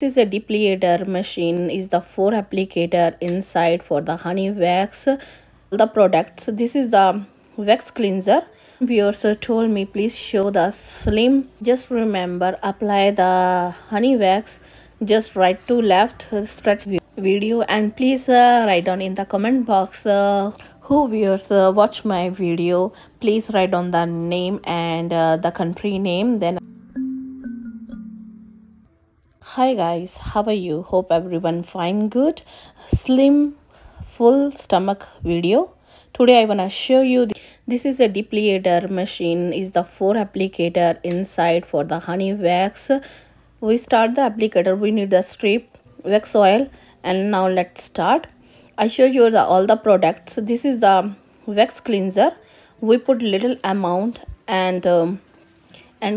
This is a depilator machine. Is the 4 applicator inside for the honey wax. The products. This is the wax cleanser. Viewers told me please show the slim. Just remember apply the honey wax. Just right to left. Stretch video and please write down in the comment box who viewers watch my video. Please write down the name and the country name. Then hi guys, how are you? Hope everyone fine, good. Slim full stomach video. Today I wanna show you this is a depilator machine. Is the 4 applicator inside for the honey wax. We start the applicator. We need the strip, wax oil, and now let's start. I showed you all the products. This is the wax cleanser. We put little amount and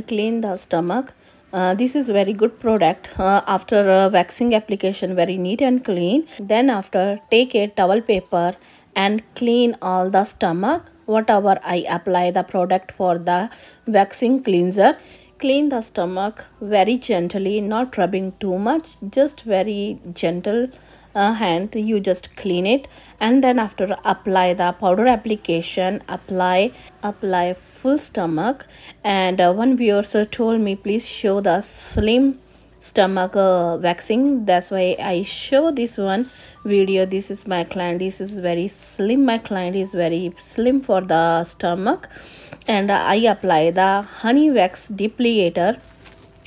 clean the stomach. This is very good product after waxing application, very neat and clean. Then after take a towel paper and clean all the stomach. Whatever I apply the product for the waxing cleanser, clean the stomach very gently, not rubbing too much, just very gentle hand. You just clean it, and then after apply the powder application, apply full stomach. And one viewer told me please show the slim stomach waxing. That's why I show this one video. This is my client. This is very slim. My client is very slim for the stomach, and I apply the honey wax depilator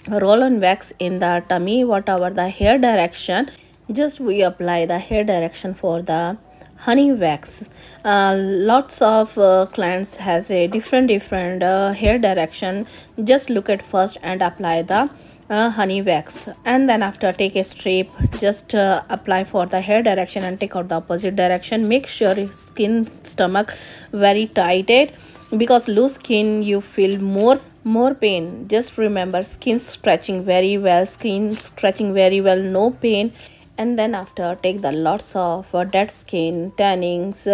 roll-on wax in the tummy, whatever the hair direction. Just we apply the hair direction for the honey wax. Lots of clients has a different hair direction. Just look at first and apply the honey wax, and then after take a strip, just apply for the hair direction and take out the opposite direction. Make sure your skin stomach very tighted, because loose skin you feel more pain. Just remember skin stretching very well, no pain. And then after take the lots of dead skin, tannings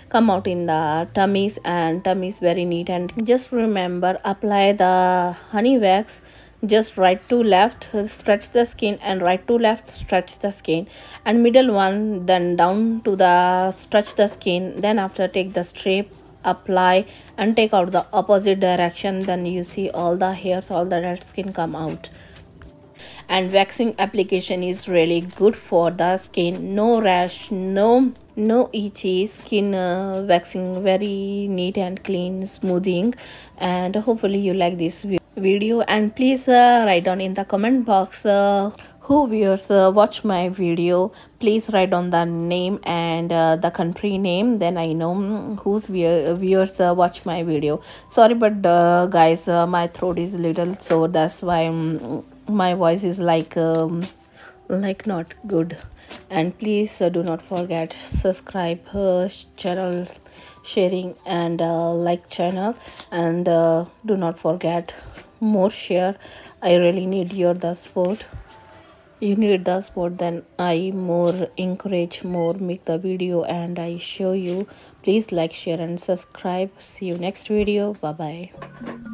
come out in the tummies, and tummies very neat. And just remember apply the honey wax. Just right to left stretch the skin, and right to left stretch the skin, and middle one then down to the stretch the skin. Then after take the strip, apply and take out the opposite direction. Then you see all the hairs, all the dead skin come out. And waxing application is really good for the skin. No rash, no itchy skin. Waxing very neat and clean, smoothing. And hopefully you like this video, and please write down in the comment box who viewers watch my video. Please write down the name and the country name. Then I know whose viewers watch my video. Sorry, but guys, my throat is little sore. That's why my voice is like not good. And please do not forget subscribe channel, sharing, and like channel, and do not forget more share. I really need your the support. You need the support, then I more encourage, more make the video, and I show you. Please like, share, and subscribe. See you next video. Bye bye.